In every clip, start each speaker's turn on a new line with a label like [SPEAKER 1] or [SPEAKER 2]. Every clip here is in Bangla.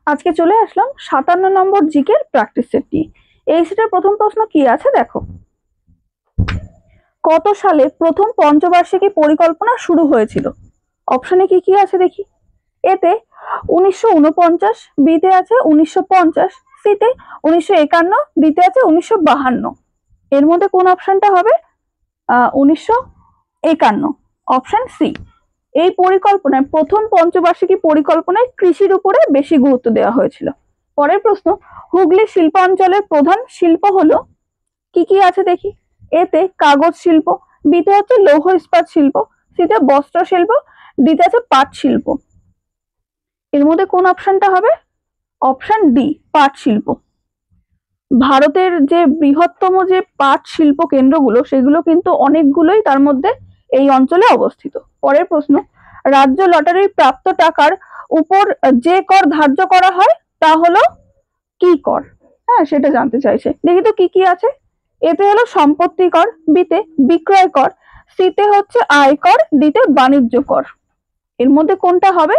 [SPEAKER 1] আজকে চলে আসলাম 57 নম্বর জিকের প্র্যাকটিস সেট নিয়ে। এই সেটের প্রথম প্রশ্ন কি আছে দেখো। কত সালে প্রথম পঞ্চবার্ষিকী পরিকল্পনা শুরু হয়েছিল? অপশনে কি কি আছে দেখি। এতে 1949, বিতে আছে 1950, সিতে 1951, ডিতে আছে 1952। এর মধ্যে কোন অপশনটা হবে? 1951, অপশন সি। এই পরিকল্পনায় প্রথম পঞ্চবার্ষিকী পরিকল্পনায় কৃষির উপরে বেশি গুরুত্ব দেওয়া হয়েছিল। পরের প্রশ্ন, হুগলি শিল্পাঞ্চলের প্রধান শিল্প হলো কি কি আছে দেখি। এতে কাগজ শিল্প, বিতে হচ্ছে লৌহ ইস্পাত শিল্প, সিতে বস্ত্র শিল্প, ডিতে আছে পাট শিল্প। এর মধ্যে কোন অপশনটা হবে? অপশন ডি, পাট শিল্প। ভারতের যে বৃহত্তম যে পাট শিল্প কেন্দ্রগুলো সেগুলো কিন্তু অনেকগুলোই তার মধ্যে এই অঞ্চলে অবস্থিত। পরের প্রশ্ন, রাজ্য লটারির প্রাপ্ত টাকার উপর যে কর ধার্য করা হয় তা হলো কি কর? হ্যাঁ, সেটা জানতে চাইছে। দেখি তো কি কি আছে। এতে হলো সম্পত্তি কর, বিতে বিক্রয় কর, সিতে হচ্ছে আয় কর, ডিতে বাণিজ্য কর। এর মধ্যে কোনটা হবে?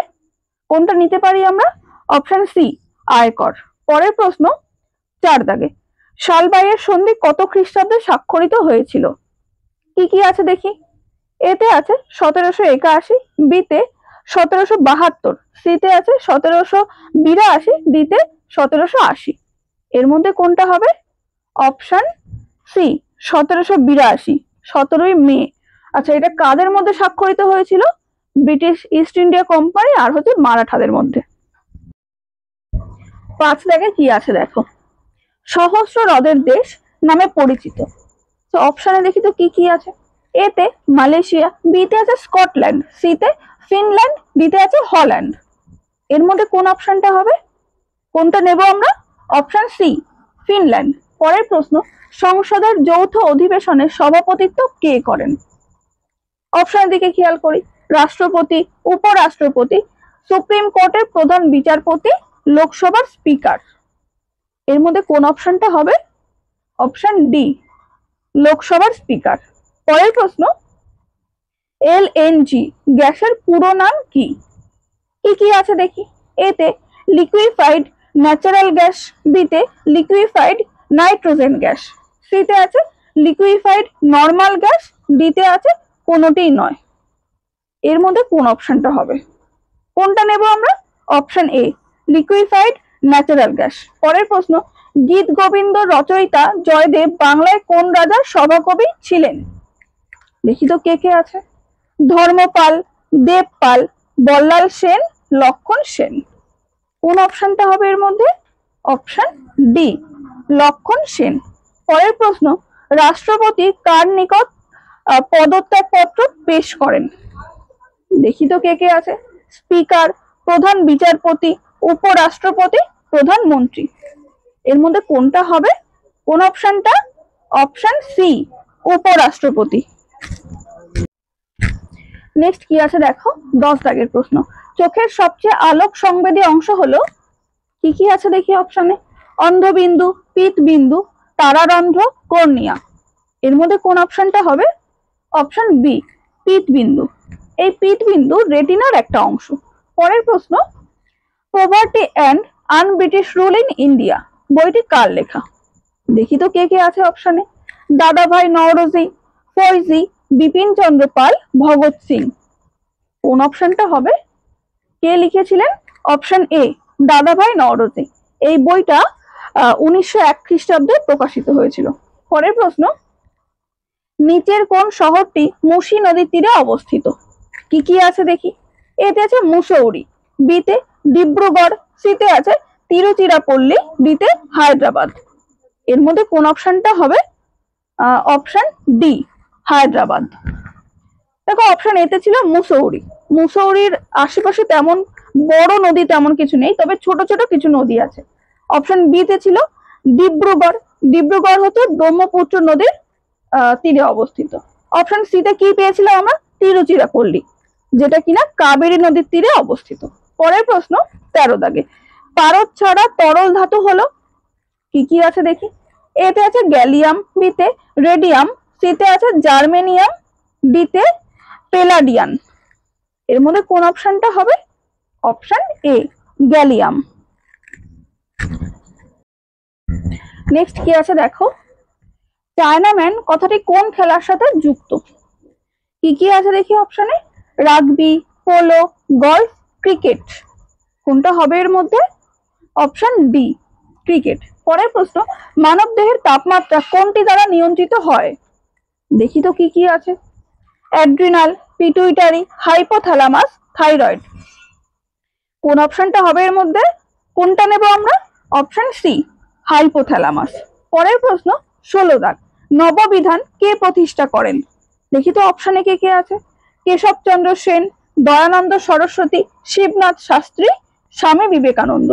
[SPEAKER 1] কোনটা নিতে পারি আমরা? অপশন সি, আয়কর। পরের প্রশ্ন 4 দাগে, শালবাইয়ের সন্ধি কত খ্রিস্টাব্দে স্বাক্ষরিত হয়েছিল? কি কি আছে দেখি। এতে আছে 1781, বিতে 1772, সিতে আছে 1782, ডিতে 1780। এর মধ্যে কোনটা হবে? অপশন সি, 1782, 17ই মে। আচ্ছা, এটা কাদের মধ্যে স্বাক্ষরিত হয়েছিল? ব্রিটিশ ইস্ট ইন্ডিয়া কোম্পানি আর হচ্ছে মারাঠাদের মধ্যে। 5 দাগে কি আছে দেখো। সহস্র হ্রদের দেশ নামে পরিচিত। তো অপশনে দেখি তো কি কি আছে। এতে মালয়েশিয়া, বিতে আছে স্কটল্যান্ড, সিতে ফিনল্যান্ড, ডিতে আছে হল্যান্ড। এর মধ্যে কোন অপশনটা হবে? কোনটা নেব আমরা? Option C, Finland. পরের প্রশ্ন, সংসদের যৌথ অধিবেশনের সভাপতিত্ব কে করেন? অপশনের দিকে খেয়াল করি। রাষ্ট্রপতি, উপরাষ্ট্রপতি, সুপ্রিম কোর্টের প্রধান বিচারপতি, লোকসভার স্পিকার। এর মধ্যে কোন অপশনটা হবে? অপশন ডি, লোকসভার স্পিকার। পরের প্রশ্ন, এলএনজি গ্যাসের পুরো নাম কি? কি কি আছে দেখি। এতে লিকুইফাইড ন্যাচারাল গ্যাস, বিতে লিকুইফাইড নাইট্রোজেন গ্যাস, সিতে আছে লিকুইফাইড নর্মাল গ্যাস, ডিতে আছে কোনোটিই নয়। এর মধ্যে কোন অপশনটা হবে? কোনটা নেব আমরা? Option A, liquefied natural gas. পরের প্রশ্ন, গীত গোবিন্দ রচয়িতা জয়দেব বাংলায় কোন রাজার সভাকবি ছিলেন? দেখি তো কে কে আছে। ধর্মপাল, দেবপাল, বল্লাল সেন, লক্ষণ সেন। কোন অপশনটা হবে এর মধ্যে? অপশন ডি, লক্ষণ সেন। পরের প্রশ্ন, রাষ্ট্রপতি কার নিকট পদত্যাগ পত্র পেশ করেন? দেখি তো কে কে আছে। স্পিকার, প্রধান বিচারপতি, উপরাষ্ট্রপতি, প্রধানমন্ত্রী। এর মধ্যে কোনটা হবে? কোন অপশনটা? অপশন সি, উপরাষ্ট্রপতি। নেক্সট কি আছে দেখো। 10 দাগের প্রশ্ন, চোখের সবচেয়ে আলোক সংবেদী অংশ হলো কি কি আছে দেখি অপশনে। অন্ধবিন্দু, পিতবিন্দু, তারারন্ধ্র, কর্নিয়া। এর মধ্যে কোন অপশনটা হবে? অপশন বি, পিতবিন্দু। এই পিতবিন্দু রেটিনার একটা অংশ। পরের প্রশ্ন, poverty and unBritish rule in India বইটি কার লেখা? দেখি তো কে কে আছে অপশনে। দাদাভাই নওরোজি, ফৈজি, বিপিন চন্দ্র পাল, ভগৎ সিং। কোন অপশনটা হবে? কে লিখেছিলেন? অপশন এ, দাদাভাই নওরোজি। এই বইটা 1901 খ্রিস্টাব্দে প্রকাশিত হয়েছিল। পরের প্রশ্ন, নিচের কোন শহরটি মুসি নদীর তীরে অবস্থিত? কি কি আছে দেখি। এতে আছে মুসৌরি, বিতে ডিব্রুগড়, সিতে আছে তিরুচিরাপল্লী, ডিতে হায়দ্রাবাদ। এর মধ্যে কোন অপশনটা হবে? Option D, Hyderabad. দেখো, অপশন এতে ছিল মুসৌরি। মুসৌরির আশেপাশে তেমন বড় নদী তেমন কিছু নেই, তবে ছোট ছোট কিছু নদী আছে। অপশন বি তে ছিল ডিব্রুগড়। ডিব্রুগড় হচ্ছে ব্রহ্মপুত্র নদীর তীরে অবস্থিত। অপশন সি তে কি পেয়েছিলাম আমরা? তিরুচিরাপল্লী, যেটা কিনা কাবেরী নদীর তীরে অবস্থিত। পরের প্রশ্ন 13 দাগে, পারদ ছাড়া তরল ধাতু হলো কি কি আছে দেখি। এতে আছে গ্যালিয়াম, বিতে রেডিয়াম, সিতে আছে জার্মেনিয়াম, ডিতে পেলাডিয়ান। এর মধ্যে কোন অপশনটা হবে? Option A, gallium. নেক্সট কি আছে দেখো, চায়নাম্যান কথাটি কোন খেলার সাথে যুক্ত? কি কি আছে দেখি অপশনে, রাগবি, পোলো, গলফ, ক্রিকেট। কোনটা হবে এর মধ্যে? Option D, cricket. পরের প্রশ্ন, মানব দেহের তাপমাত্রা কোনটি দ্বারা নিয়ন্ত্রিত হয়? দেখি তো কি কি আছে, অ্যাড্রিনাল, পিটুইটারি, হাইপোথ্যালামাস, থাইরয়েড। কোন অপশনটা হবে এর মধ্যে? কোনটা নেব আমরা? Option C, hypothalamus. পরের প্রশ্ন 16 দাগ, নববিধান কে প্রতিষ্ঠা করেন? দেখি তো অপশনে কে কে আছে, কেশবচন্দ্র সেন, দয়ানন্দ সরস্বতী, শিবনাথ শাস্ত্রী, স্বামী বিবেকানন্দ।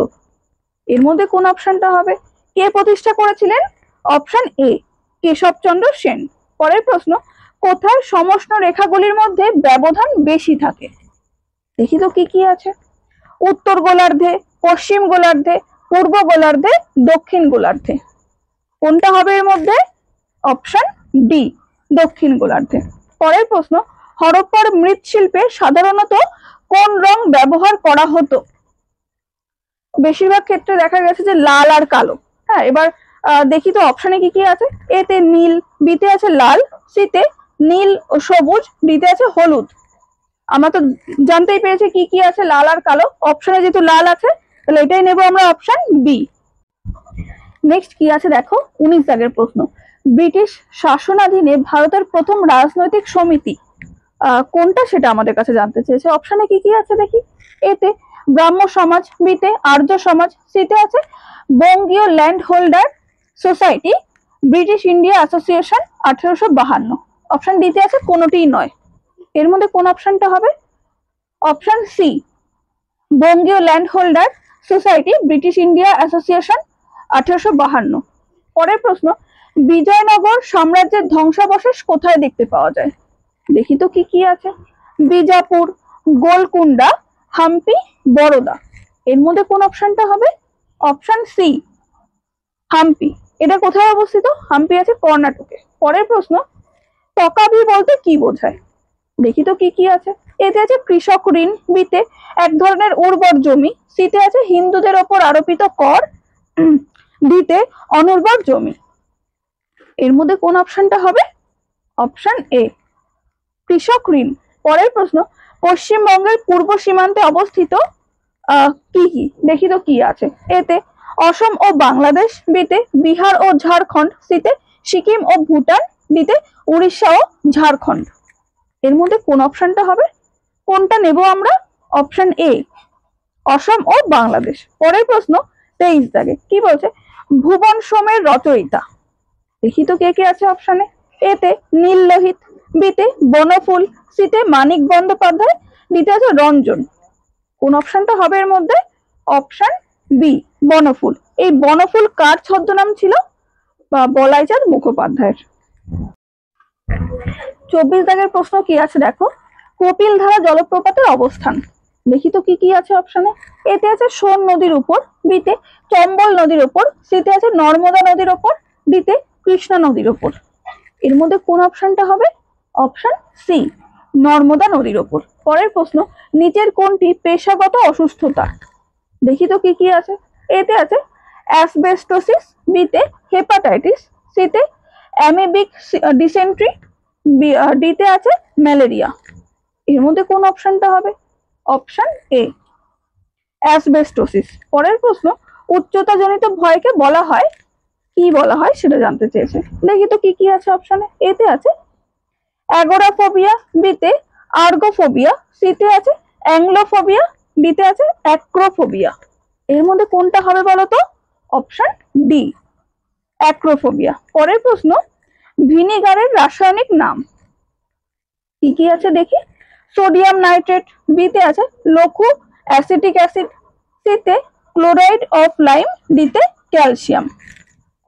[SPEAKER 1] এর মধ্যে কোন অপশনটা হবে? কে প্রতিষ্ঠা করেছিলেন? Option A, Keshabchandra Sen. পরের প্রশ্ন, কোথায় সমষ্ণ রেখাগুলির মধ্যে ব্যবধান বেশি থাকে? দেখি তো কি কি আছে, উত্তর গোলার্ধে, পশ্চিম গোলার্ধে, পূর্ব গোলার্ধে, দক্ষিণ গোলার্ধে। কোনটা হবে এর মধ্যে? অপশন ডি, দক্ষিণ গোলার্ধে। পরের প্রশ্ন, হরপ্পার মৃৎশিল্পে সাধারণত কোন রং ব্যবহার করা হতো? বেশিরভাগ ক্ষেত্রে দেখা গেছে যে লাল আর কালো। হ্যাঁ, এবার দেখি তো অপশনে কি কি আছে, এতে নীল, বিতে আছে লাল, সিতে নীল ও সবুজ, ডিতে আছে হলুদ। আমরা তো জানতেই পেরেছি কি কি আছে, লাল আর কালো। অপশনে যেহেতু লাল আছে তাহলে এটাই নেব আমরা, অপশন বি। নেক্সট কি আছে দেখো, 19 দাগের প্রশ্ন, ব্রিটিশ শাসনাধীনে ভারতের প্রথম রাজনৈতিক সমিতি কোনটা সেটা আমাদের কাছে জানতে চেয়েছে। অপশনে কি কি আছে দেখি, এতে ব্রাহ্ম সমাজ, বিতে আর্য সমাজ, সিতে আছে বঙ্গীয় land holder society, British India association 1852। Option ডিতে আছে কোনোটিই নয়। এর মধ্যে কোন অপশনটা হবে? অপশন সি, বঙ্গীয় land holder society, British India association 1852। পরের প্রশ্ন, বিজয়নগর সাম্রাজ্যের ধ্বংসাবশেষ কোথায় দেখতে পাওয়া যায়? দেখি তো কি কি আছে, বিজাপুর, গোলকুন্ডা, হাম্পি, বরোদা। এর মধ্যে কোন অপশনটা হবে? Option C, Hampi. এটা কোথায় অবস্থিত? হাম্পি আছে কর্ণাটকে। পরের প্রশ্ন, তকাবি বলতে কি বোঝায়? দেখি তো কি কি আছে, এতে আছে কৃষক ঋণ, বিতে এক ধরনের উর্বর জমি, সিতে আছে হিন্দুদের ওপর আরোপিত কর, ডিতে অনুর্বর জমি। এর মধ্যে কোন অপশনটা হবে? অপশন এ, কৃষক ঋণ। পরের প্রশ্ন, পশ্চিমবঙ্গের পূর্ব সীমান্তে অবস্থিত কি কি? দেখি তো কি আছে, এতে অসম ও বাংলাদেশ, বিতে বিহার ও ঝাড়খণ্ড, সিতে সিকিম ও ভুটান, ডিতে উড়িষ্যা ও ঝাড়খণ্ড। এর মধ্যে কোন অপশনটা হবে? কোনটা নেব আমরা? অপশন এ, অসম ও বাংলাদেশ। পরের প্রশ্ন 23 দাগে কি বলছে, ভুবন সোমের রচয়িতা। দেখি তো কে কে আছে অপশনে, এতে নীল লোহিত, বিতে বনফুল, সিতে মানিক বন্দ্যোপাধ্যায়, ডিতে আছে রঞ্জন। কোন অপশনটা হবে এর মধ্যে? অপশন বি, বনফুল। এই বনফুল কার ছদ্মনাম ছিল? বা বলাইচাঁদ মুখোপাধ্যায়ের। 24 দাগের প্রশ্ন কি আছে দেখো, কপিলধারা জলপ্রপাতের অবস্থান। দেখি তো কি কি আছে অপশনে, এতে আছে সোন নদীর উপর, বিতে চম্বল নদীর উপর, সিতে আছে নর্মদা নদীর উপর, ডিতে কৃষ্ণা নদীর উপর। এর মধ্যে কোন অপশনটা হবে? অপশন সি, নর্মদা নদীর উপর। পরের প্রশ্ন, নিচের কোনটি পেশাগত অসুস্থতা? দেখি তো কি কি আছে, এতে আছে অ্যাসবেস্টোসিস, বিতে হেপাটাইটিস, সিতে অ্যামিবিক ডিসেন্ট্রি, ডিতে আছে ম্যালেরিয়া। এর মধ্যে কোন অপশনটা হবে? Option A, asbestosis. পরের প্রশ্ন, উচ্চতা জনিত ভয়কে বলা হয় কি বলা হয় সেটা জানতে চেয়েছে। দেখি তো কি কি আছে অপশনে, এতে আছে অ্যাগোরাফোবিয়া, বিতে আর্গোফোবিয়া, সিতে আছে অ্যাংলোফোবিয়া, ডিতে আছে অ্যাক্রোফোবিয়া। এর মধ্যে কোনটা হবে বলতো? Option D, acrophobia. পরের প্রশ্ন, ভিনিগারের রাসায়নিক নাম। কি কি আছে দেখি, সোডিয়াম নাইট্রেট, বিতে আছে লঘু অ্যাসিটিক অ্যাসিড, সিতে ক্লোরাইড অফ লাইম, ডিতে ক্যালসিয়াম।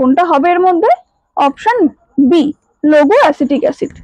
[SPEAKER 1] কোনটা হবে এর মধ্যে? অপশন বি, লঘু অ্যাসিটিক অ্যাসিড।